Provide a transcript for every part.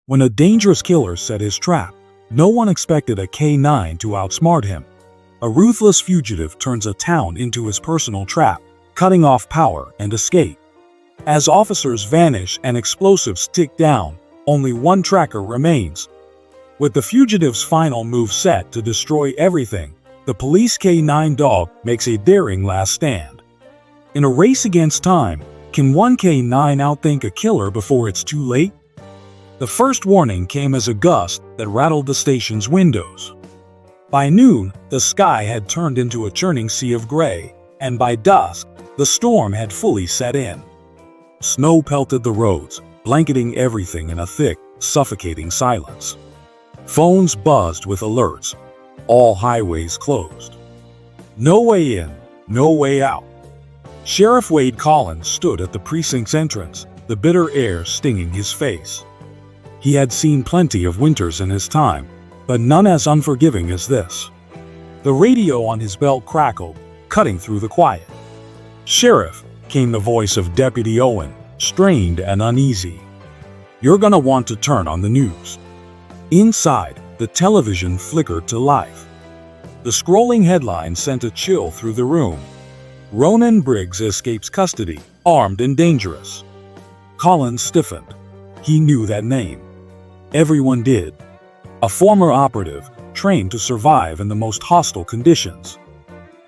When a dangerous killer set his trap, no one expected a canine to outsmart him. A ruthless fugitive turns a town into his personal trap, cutting off power and escape. As officers vanish and explosives tick down, only one tracker remains. With the fugitive's final move set to destroy everything, the police canine dog makes a daring last stand. In a race against time, can one canine outthink a killer before it's too late? The first warning came as a gust that rattled the station's windows. By noon, the sky had turned into a churning sea of gray, and by dusk, the storm had fully set in. Snow pelted the roads, blanketing everything in a thick, suffocating silence. Phones buzzed with alerts. All highways closed. No way in, no way out. Sheriff Wade Collins stood at the precinct's entrance, the bitter air stinging his face. He had seen plenty of winters in his time, but none as unforgiving as this. The radio on his belt crackled, cutting through the quiet. "Sheriff," came the voice of Deputy Owen, strained and uneasy. "You're gonna want to turn on the news." Inside, the television flickered to life. The scrolling headline sent a chill through the room. Ronan Briggs escapes custody, armed and dangerous. Collins stiffened. He knew that name. Everyone did. A former operative, trained to survive in the most hostile conditions.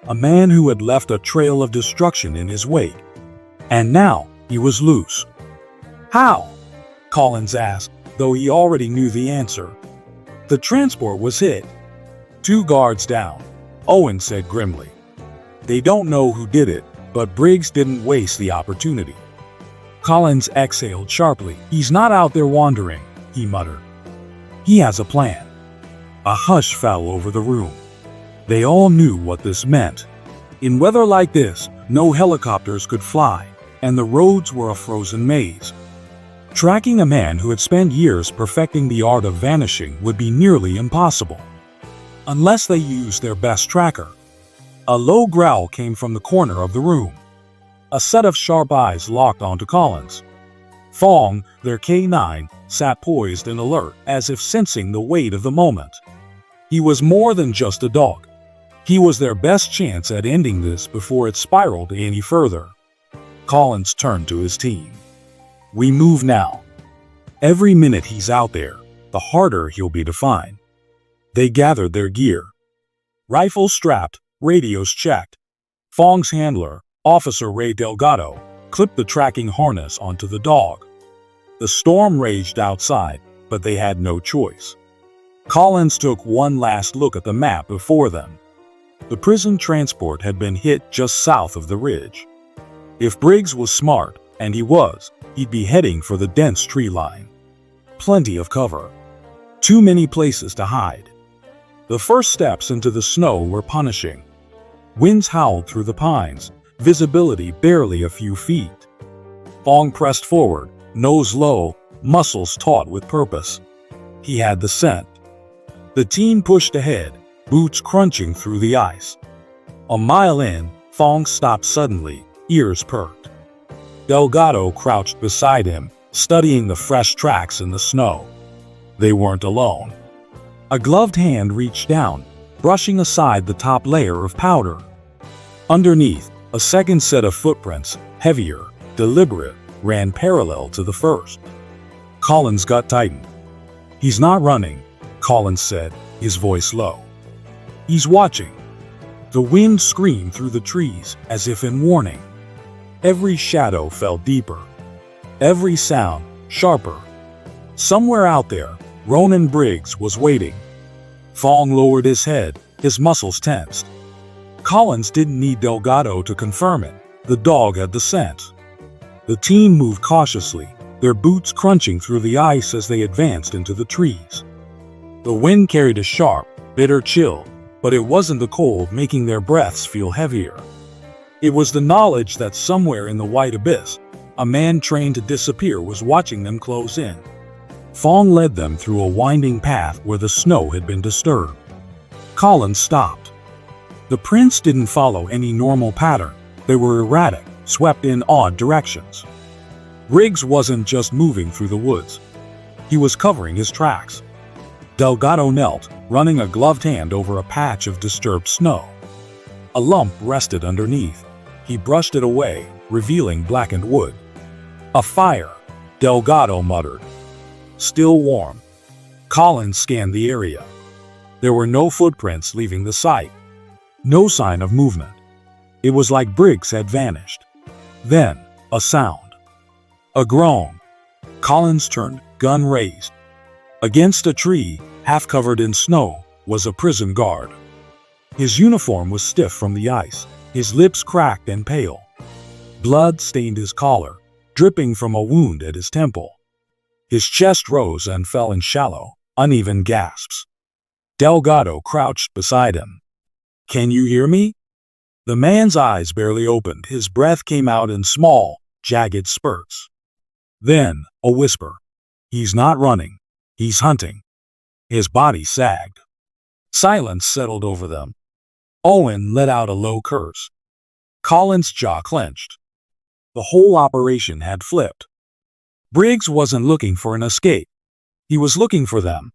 A man who had left a trail of destruction in his wake. And now, he was loose. "How?" Collins asked, though he already knew the answer. "The transport was hit. 2 guards down," Owen said grimly. "They don't know who did it, but Briggs didn't waste the opportunity." Collins exhaled sharply. "He's not out there wandering," he muttered. "He has a plan." A hush fell over the room. They all knew what this meant. In weather like this, no helicopters could fly, and the roads were a frozen maze. Tracking a man who had spent years perfecting the art of vanishing would be nearly impossible. Unless they used their best tracker. A low growl came from the corner of the room. A set of sharp eyes locked onto Collins. Fong, their canine, sat poised and alert, as if sensing the weight of the moment. He was more than just a dog. He was their best chance at ending this before it spiraled any further. Collins turned to his team. "We move now. Every minute he's out there, the harder he'll be to find." They gathered their gear. Rifles strapped, radios checked. Fong's handler, Officer Ray Delgado, clipped the tracking harness onto the dog. The storm raged outside, but they had no choice. Collins took one last look at the map before them. The prison transport had been hit just south of the ridge. If Briggs was smart, and he was, he'd be heading for the dense tree line. Plenty of cover. Too many places to hide. The first steps into the snow were punishing. Winds howled through the pines, visibility barely a few feet. Fong pressed forward, nose low, muscles taut with purpose. He had the scent. The team pushed ahead, boots crunching through the ice. A mile in, Fong stopped suddenly, ears perked. Delgado crouched beside him, studying the fresh tracks in the snow. They weren't alone. A gloved hand reached down, brushing aside the top layer of powder. Underneath, a second set of footprints, heavier, deliberate, ran parallel to the first. Collins' gut tightened. "He's not running," Collins said, his voice low. "He's watching." The wind screamed through the trees, as if in warning. Every shadow fell deeper. Every sound, sharper. Somewhere out there, Ronan Briggs was waiting. Fong lowered his head, his muscles tensed. Collins didn't need Delgado to confirm it. The dog had the scent. The team moved cautiously, their boots crunching through the ice as they advanced into the trees. The wind carried a sharp, bitter chill, but it wasn't the cold making their breaths feel heavier. It was the knowledge that somewhere in the white abyss, a man trained to disappear was watching them close in. Fong led them through a winding path where the snow had been disturbed. Collins stopped. The prints didn't follow any normal pattern. They were erratic, swept in odd directions. Briggs wasn't just moving through the woods. He was covering his tracks. Delgado knelt, running a gloved hand over a patch of disturbed snow. A lump rested underneath. He brushed it away, revealing blackened wood. A fire, Delgado muttered. Still warm. Collins scanned the area. There were no footprints leaving the site. No sign of movement. It was like Briggs had vanished. Then, a sound. A groan. Collins turned, gun raised. Against a tree, half covered in snow, was a prison guard. His uniform was stiff from the ice, his lips cracked and pale. Blood stained his collar, dripping from a wound at his temple. His chest rose and fell in shallow, uneven gasps. Delgado crouched beside him. "Can you hear me?" The man's eyes barely opened. His breath came out in small, jagged spurts. Then, a whisper. "He's not running. He's hunting." His body sagged. Silence settled over them. Owen let out a low curse. Collins' jaw clenched. The whole operation had flipped. Briggs wasn't looking for an escape. He was looking for them.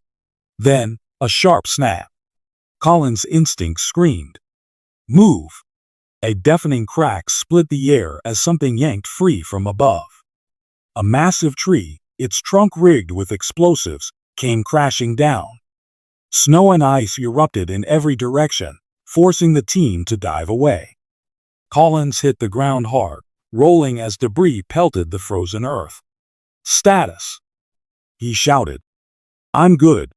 Then, a sharp snap. Collins' instinct screamed. "Move!" A deafening crack split the air as something yanked free from above. A massive tree, its trunk rigged with explosives, came crashing down. Snow and ice erupted in every direction, forcing the team to dive away. Collins hit the ground hard, rolling as debris pelted the frozen earth. "Status!" he shouted. "I'm good,"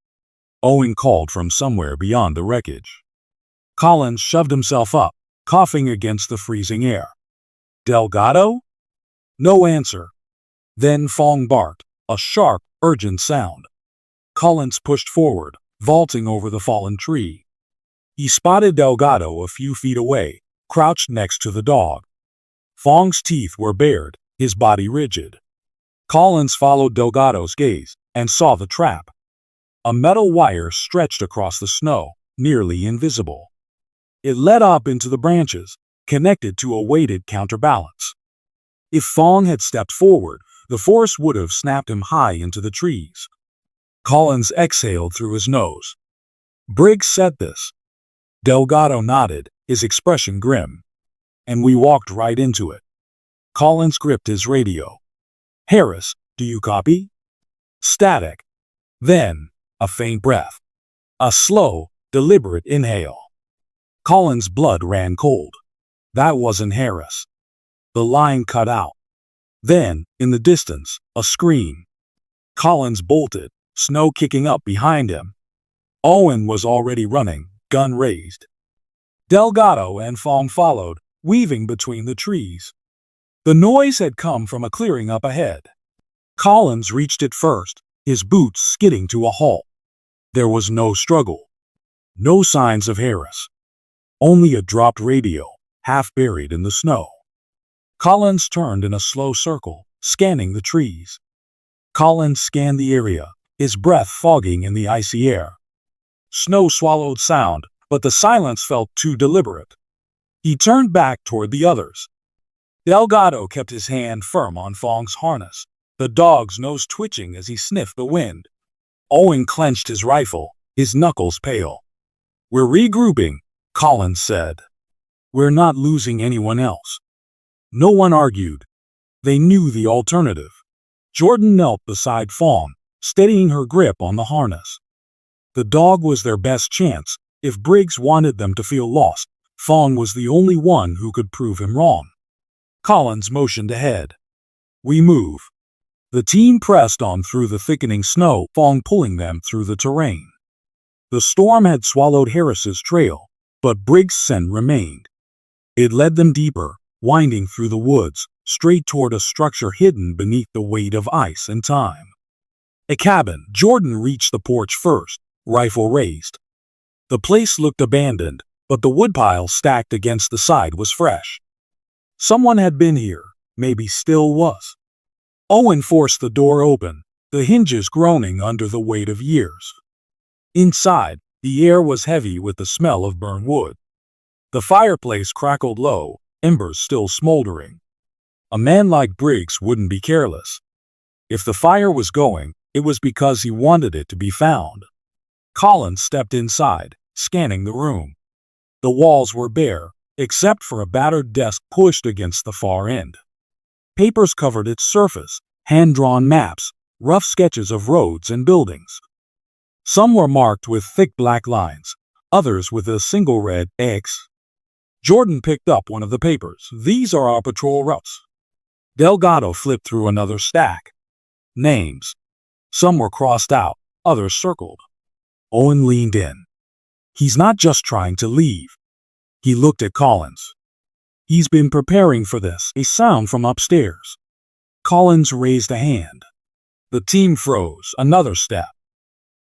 Owen called from somewhere beyond the wreckage. Collins shoved himself up, coughing against the freezing air. "Delgado?" No answer. Then Fong barked, a sharp, urgent sound. Collins pushed forward, vaulting over the fallen tree. He spotted Delgado a few feet away, crouched next to the dog. Fong's teeth were bared, his body rigid. Collins followed Delgado's gaze and saw the trap. A metal wire stretched across the snow, nearly invisible. It led up into the branches, connected to a weighted counterbalance. If Fong had stepped forward, the force would have snapped him high into the trees. Collins exhaled through his nose. "Briggs said this." Delgado nodded, his expression grim. "And we walked right into it." Collins gripped his radio. "Harris, do you copy?" Static. Then, a faint breath. A slow, deliberate inhale. Collins' blood ran cold. That wasn't Harris. The line cut out. Then, in the distance, a scream. Collins bolted, snow kicking up behind him. Owen was already running, gun raised. Delgado and Fong followed, weaving between the trees. The noise had come from a clearing up ahead. Collins reached it first, his boots skidding to a halt. There was no struggle. No signs of Harris. Only a dropped radio, half buried in the snow. Collins turned in a slow circle, scanning the trees. Collins scanned the area, his breath fogging in the icy air. Snow swallowed sound, but the silence felt too deliberate. He turned back toward the others. Delgado kept his hand firm on Fong's harness, the dog's nose twitching as he sniffed the wind. Owen clenched his rifle, his knuckles pale. "We're regrouping," Collins said. "We're not losing anyone else." No one argued. They knew the alternative. Jordan knelt beside Fong, steadying her grip on the harness. The dog was their best chance. If Briggs wanted them to feel lost, Fong was the only one who could prove him wrong. Collins motioned ahead. "We move." The team pressed on through the thickening snow, Fong pulling them through the terrain. The storm had swallowed Harris's trail, but Briggs' scent remained. It led them deeper, winding through the woods, straight toward a structure hidden beneath the weight of ice and time. A cabin. Jordan reached the porch first, rifle raised. The place looked abandoned, but the woodpile stacked against the side was fresh. Someone had been here, maybe still was. Owen forced the door open, the hinges groaning under the weight of years. Inside, the air was heavy with the smell of burned wood. The fireplace crackled low, embers still smoldering. A man like Briggs wouldn't be careless. If the fire was going, It was because he wanted it to be found. Collins stepped inside, scanning the room. The walls were bare, except for a battered desk pushed against the far end. Papers covered its surface, hand-drawn maps, rough sketches of roads and buildings. Some were marked with thick black lines, others with a single red X. Jordan picked up one of the papers. "These are our patrol routes." Delgado flipped through another stack. Names. Some were crossed out, others circled. Owen leaned in. "He's not just trying to leave." He looked at Collins. "He's been preparing for this." A sound from upstairs. Collins raised a hand. The team froze. Another step.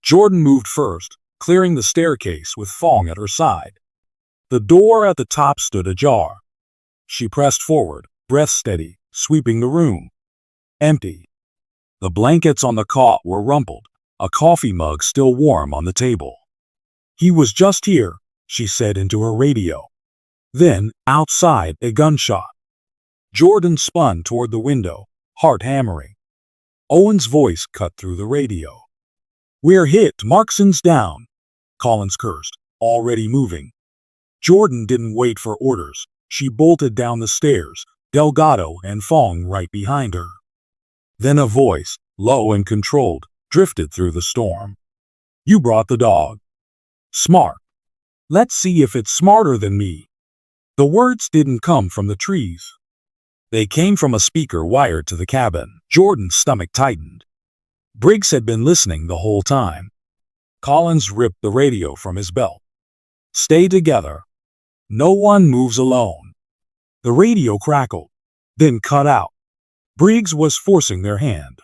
Jordan moved first, clearing the staircase with Fong at her side. The door at the top stood ajar. She pressed forward, breath steady, sweeping the room. Empty. The blankets on the cot were rumpled, a coffee mug still warm on the table. "He was just here," she said into her radio. Then, outside, a gunshot. Jordan spun toward the window, heart hammering. Owen's voice cut through the radio. "We're hit. Markson's down," Collins cursed, already moving. Jordan didn't wait for orders. She bolted down the stairs, Delgado and Fong right behind her. Then a voice, low and controlled, drifted through the storm. "You brought the dog. Smart. Let's see if it's smarter than me." The words didn't come from the trees. They came from a speaker wired to the cabin. Jordan's stomach tightened. Briggs had been listening the whole time. Collins ripped the radio from his belt. "Stay together. No one moves alone." The radio crackled, then cut out. Briggs was forcing their hand.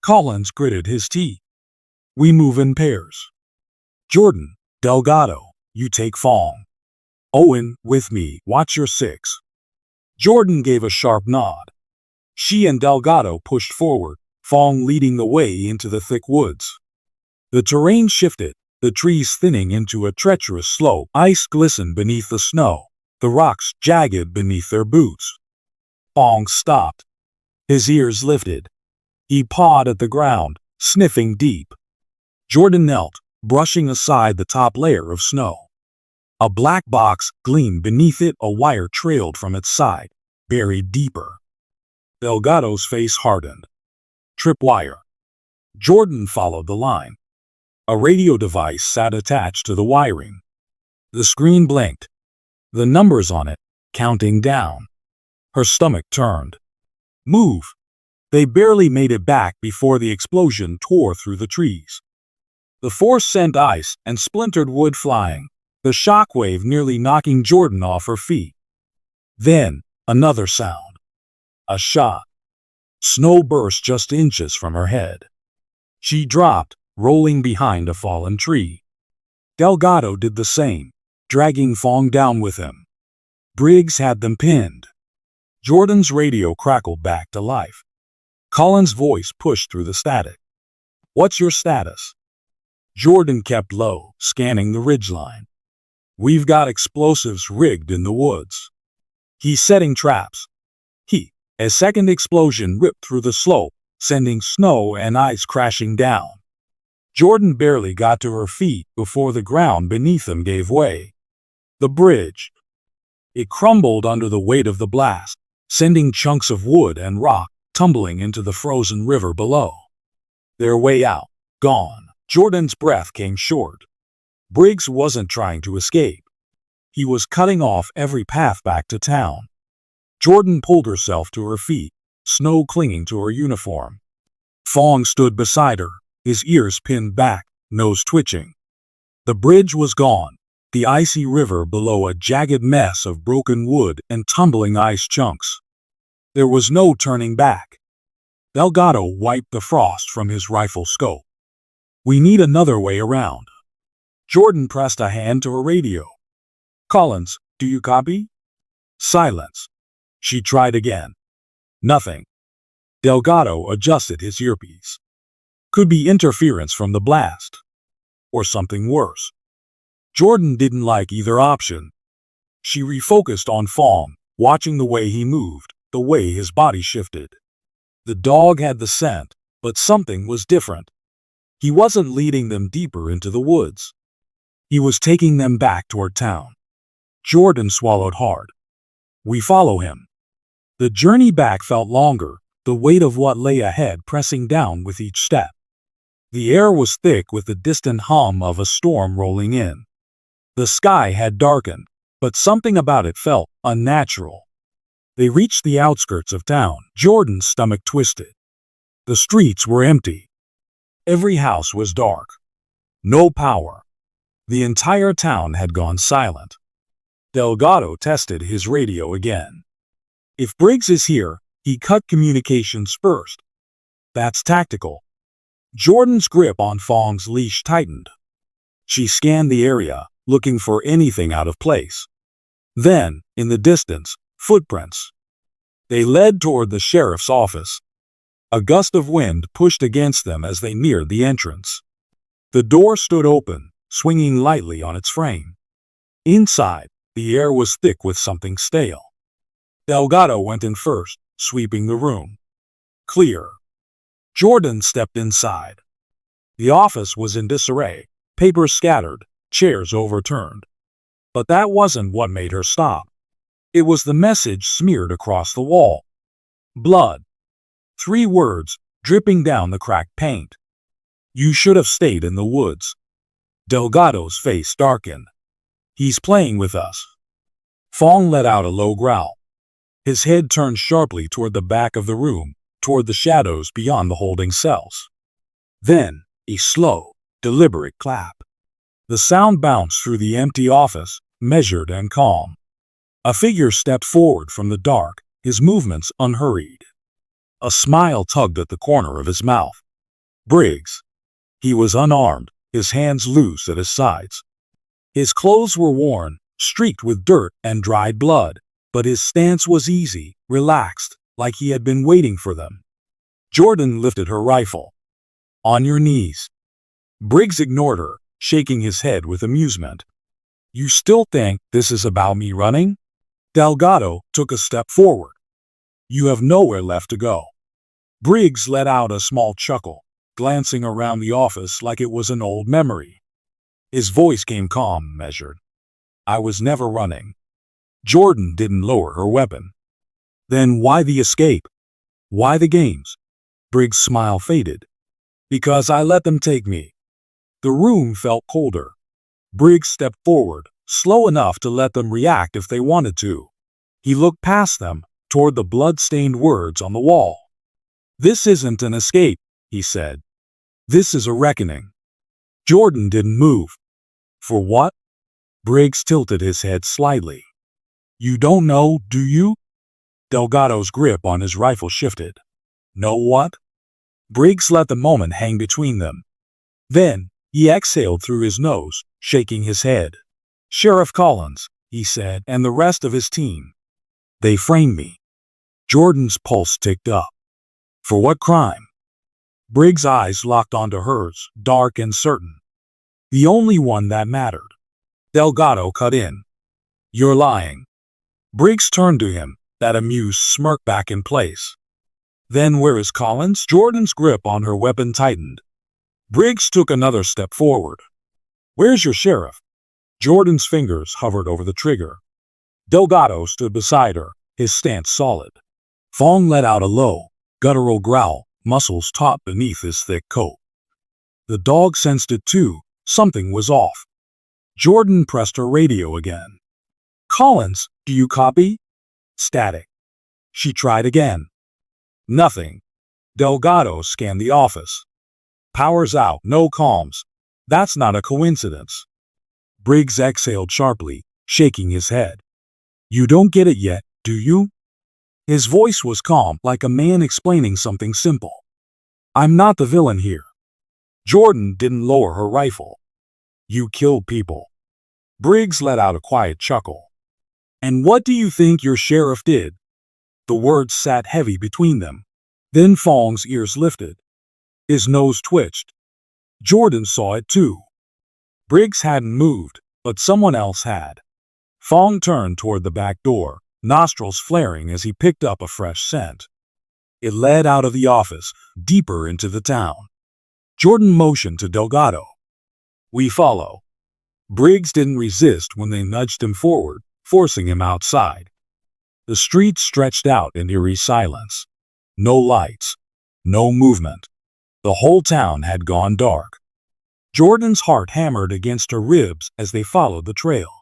Collins gritted his teeth. "We move in pairs. Jordan, Delgado, you take Fong. Owen, with me, watch your six." Jordan gave a sharp nod. She and Delgado pushed forward, Fong leading the way into the thick woods. The terrain shifted, the trees thinning into a treacherous slope. Ice glistened beneath the snow, the rocks jagged beneath their boots. Fong stopped. His ears lifted. He pawed at the ground, sniffing deep. Jordan knelt, brushing aside the top layer of snow. A black box gleamed beneath it, a wire trailed from its side, buried deeper. Delgado's face hardened. "Tripwire." Jordan followed the line. A radio device sat attached to the wiring. The screen blinked. The numbers on it, counting down. Her stomach turned. "Move." They barely made it back before the explosion tore through the trees. The force sent ice and splintered wood flying, the shockwave nearly knocking Jordan off her feet. Then, another sound. A shot. Snow burst just inches from her head. She dropped, rolling behind a fallen tree. Delgado did the same, dragging Fong down with him. Briggs had them pinned. Jordan's radio crackled back to life. Collins' voice pushed through the static. "What's your status?" Jordan kept low, scanning the ridgeline. "We've got explosives rigged in the woods. He's setting traps." A second explosion ripped through the slope, sending snow and ice crashing down. Jordan barely got to her feet before the ground beneath them gave way. The bridge. It crumbled under the weight of the blast, sending chunks of wood and rock tumbling into the frozen river below. Their way out, gone. Jordan's breath came short. Briggs wasn't trying to escape. He was cutting off every path back to town. Jordan pulled herself to her feet, snow clinging to her uniform. Fong stood beside her, his ears pinned back, nose twitching. The bridge was gone, the icy river below a jagged mess of broken wood and tumbling ice chunks. There was no turning back. Delgado wiped the frost from his rifle scope. "We need another way around." Jordan pressed a hand to her radio. "Collins, do you copy?" Silence. She tried again. Nothing. Delgado adjusted his earpiece. Could be interference from the blast. Or something worse. Jordan didn't like either option. She refocused on Fong, watching the way he moved, the way his body shifted. The dog had the scent, But something was different. He wasn't leading them deeper into the woods. He was taking them back toward town. Jordan swallowed hard. We follow him. The journey back felt longer, the weight of what lay ahead pressing down with each step. The air was thick with the distant hum of a storm rolling in. The sky had darkened, but something about it felt unnatural. They reached the outskirts of town. Jordan's stomach twisted. The streets were empty. Every house was dark. No power. The entire town had gone silent. Delgado tested his radio again. If Briggs is here, he cut communications first. That's tactical. Jordan's grip on Fong's leash tightened. She scanned the area, looking for anything out of place. Then, in the distance, footprints. They led toward the sheriff's office. A gust of wind pushed against them as they neared the entrance. The door stood open, swinging lightly on its frame. Inside, the air was thick with something stale. Delgado went in first, sweeping the room. Clear. Jordan stepped inside. The office was in disarray, papers scattered, chairs overturned. But that wasn't what made her stop. It was the message smeared across the wall. Blood. 3 words, dripping down the cracked paint. You should have stayed in the woods. Delgado's face darkened. He's playing with us. Fong let out a low growl. His head turned sharply toward the back of the room, toward the shadows beyond the holding cells. Then, a slow, deliberate clap. The sound bounced through the empty office, measured and calm. A figure stepped forward from the dark, his movements unhurried. A smile tugged at the corner of his mouth. Briggs. He was unarmed, his hands loose at his sides. His clothes were worn, streaked with dirt and dried blood, but his stance was easy, relaxed, like he had been waiting for them. Jordan lifted her rifle. On your knees. Briggs ignored her, shaking his head with amusement. You still think this is about me running? Delgado took a step forward. You have nowhere left to go. Briggs let out a small chuckle, glancing around the office like it was an old memory. His voice came calm, measured. I was never running. Jordan didn't lower her weapon. Then why the escape? Why the games? Briggs' smile faded. Because I let them take me. The room felt colder. Briggs stepped forward, slow enough to let them react if they wanted to. He looked past them, toward the blood-stained words on the wall. This isn't an escape, he said. This is a reckoning. Jordan didn't move. For what? Briggs tilted his head slightly. You don't know, do you? Delgado's grip on his rifle shifted. Know what? Briggs let the moment hang between them. Then, he exhaled through his nose, shaking his head. Sheriff Collins, he said, and the rest of his team. They framed me. Jordan's pulse ticked up. For what crime? Briggs' eyes locked onto hers, dark and certain. The only one that mattered. Delgado cut in. You're lying. Briggs turned to him, that amused smirk back in place. Then where is Collins? Jordan's grip on her weapon tightened. Briggs took another step forward. Where's your sheriff? Jordan's fingers hovered over the trigger. Delgado stood beside her, his stance solid. Fong let out a low, guttural growl, muscles taut beneath his thick coat. The dog sensed it too. Something was off. Jordan pressed her radio again. Collins, do you copy? Static. She tried again. Nothing. Delgado scanned the office. Power's out, no comms. That's not a coincidence. Briggs exhaled sharply, shaking his head. You don't get it yet, do you? His voice was calm, like a man explaining something simple. I'm not the villain here. Jordan didn't lower her rifle. You killed people. Briggs let out a quiet chuckle. And what do you think your sheriff did? The words sat heavy between them. Then Fong's ears lifted. His nose twitched. Jordan saw it too. Briggs hadn't moved, but someone else had. Fong turned toward the back door, nostrils flaring as he picked up a fresh scent. It led out of the office, deeper into the town. Jordan motioned to Delgado. "We follow." Briggs didn't resist when they nudged him forward, forcing him outside. The street stretched out in eerie silence. No lights. No movement. The whole town had gone dark. Jordan's heart hammered against her ribs as they followed the trail.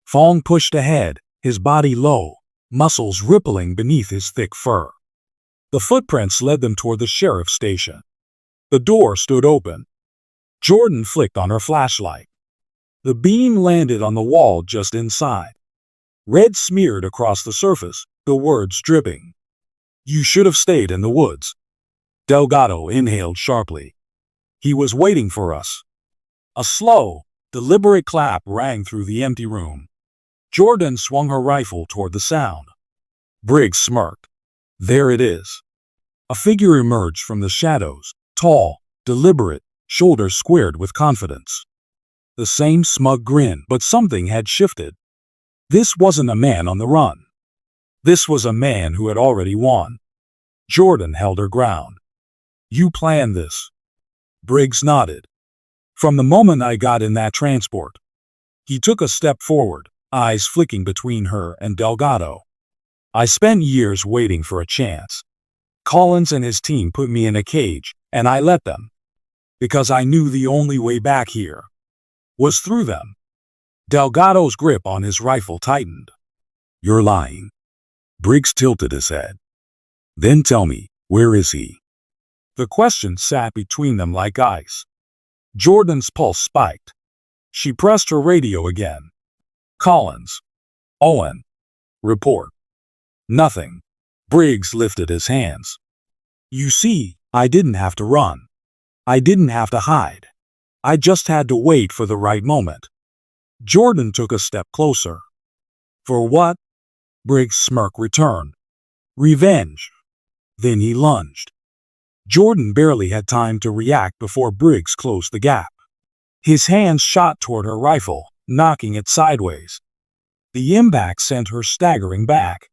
Fong pushed ahead, his body low, muscles rippling beneath his thick fur. The footprints led them toward the sheriff's station. The door stood open. Jordan flicked on her flashlight. The beam landed on the wall just inside. Red smeared across the surface, the words dripping. "You should have stayed in the woods." Delgado inhaled sharply. "He was waiting for us." A slow, deliberate clap rang through the empty room. Jordan swung her rifle toward the sound. Briggs smirked. "There it is." A figure emerged from the shadows, tall, deliberate, shoulders squared with confidence. The same smug grin, but something had shifted. This wasn't a man on the run. This was a man who had already won. Jordan held her ground. "You planned this." Briggs nodded. "From the moment I got in that transport." He took a step forward, eyes flicking between her and Delgado. "I spent years waiting for a chance. Collins and his team put me in a cage, and I let them. Because I knew the only way back here was through them." Delgado's grip on his rifle tightened. "You're lying." Briggs tilted his head. "Then tell me, where is he?" The question sat between them like ice. Jordan's pulse spiked. She pressed her radio again. "Collins. Owen. Report." Nothing. Briggs lifted his hands. "You see, I didn't have to run. I didn't have to hide. I just had to wait for the right moment." Jordan took a step closer. "For what?" Briggs' smirk returned. "Revenge." Then he lunged. Jordan barely had time to react before Briggs closed the gap. His hands shot toward her rifle, knocking it sideways. The impact sent her staggering back.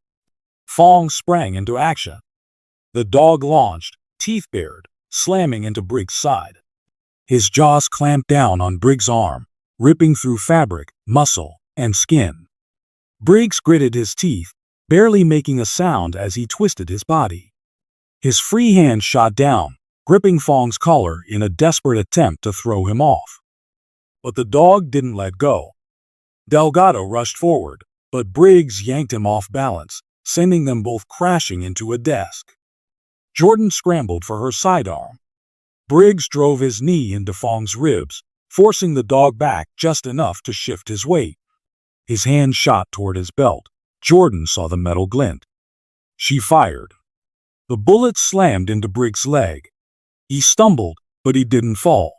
Fong sprang into action. The dog launched, teeth bared, slamming into Briggs' side. His jaws clamped down on Briggs' arm, ripping through fabric, muscle, and skin. Briggs gritted his teeth, barely making a sound as he twisted his body. His free hand shot down, gripping Fong's collar in a desperate attempt to throw him off. But the dog didn't let go. Delgado rushed forward, but Briggs yanked him off balance, sending them both crashing into a desk. Jordan scrambled for her sidearm. Briggs drove his knee into Fong's ribs, forcing the dog back just enough to shift his weight. His hand shot toward his belt. Jordan saw the metal glint. She fired. The bullet slammed into Briggs' leg. He stumbled, but he didn't fall.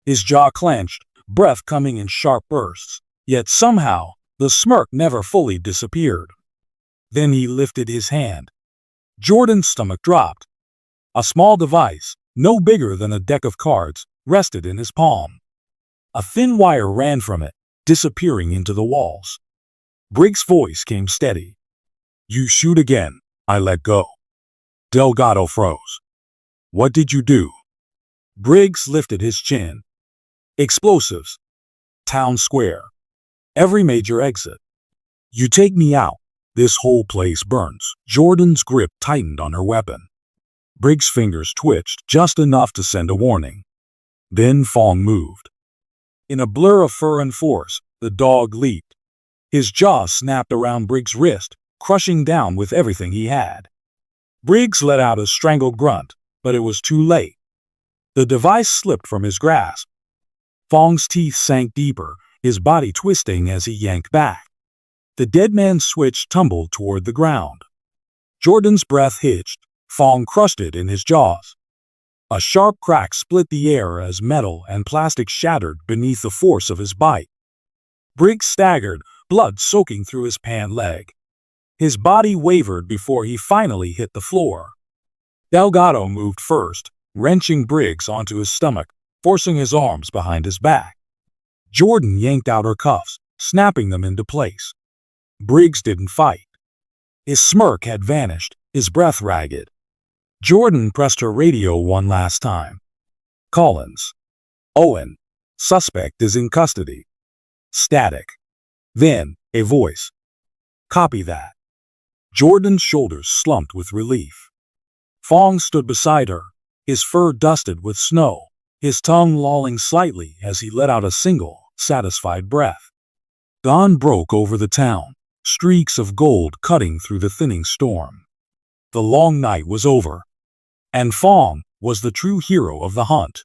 His jaw clenched, breath coming in sharp bursts, yet somehow the smirk never fully disappeared. Then he lifted his hand. Jordan's stomach dropped. A small device, no bigger than a deck of cards, rested in his palm. A thin wire ran from it, disappearing into the walls. Briggs' voice came steady. "You shoot again, I let go." Delgado froze. "What did you do?" Briggs lifted his chin. "Explosives. Town square. Every major exit. You take me out, this whole place burns." Jordan's grip tightened on her weapon. Briggs' fingers twitched just enough to send a warning. Then Fong moved. In a blur of fur and force, the dog leaped. His jaw snapped around Briggs' wrist, crushing down with everything he had. Briggs let out a strangled grunt, but it was too late. The device slipped from his grasp. Fong's teeth sank deeper, his body twisting as he yanked back. The dead man's switch tumbled toward the ground. Jordan's breath hitched. Fong crushed it in his jaws. A sharp crack split the air as metal and plastic shattered beneath the force of his bite. Briggs staggered, blood soaking through his pant leg. His body wavered before he finally hit the floor. Delgado moved first, wrenching Briggs onto his stomach, forcing his arms behind his back. Jordan yanked out her cuffs, snapping them into place. Briggs didn't fight. His smirk had vanished, his breath ragged. Jordan pressed her radio one last time. Collins. Owen. Suspect is in custody. Static. Then, a voice. Copy that. Jordan's shoulders slumped with relief. Fong stood beside her, his fur dusted with snow, his tongue lolling slightly as he let out a single, satisfied breath. Dawn broke over the town, streaks of gold cutting through the thinning storm. The long night was over, and Fong was the true hero of the hunt.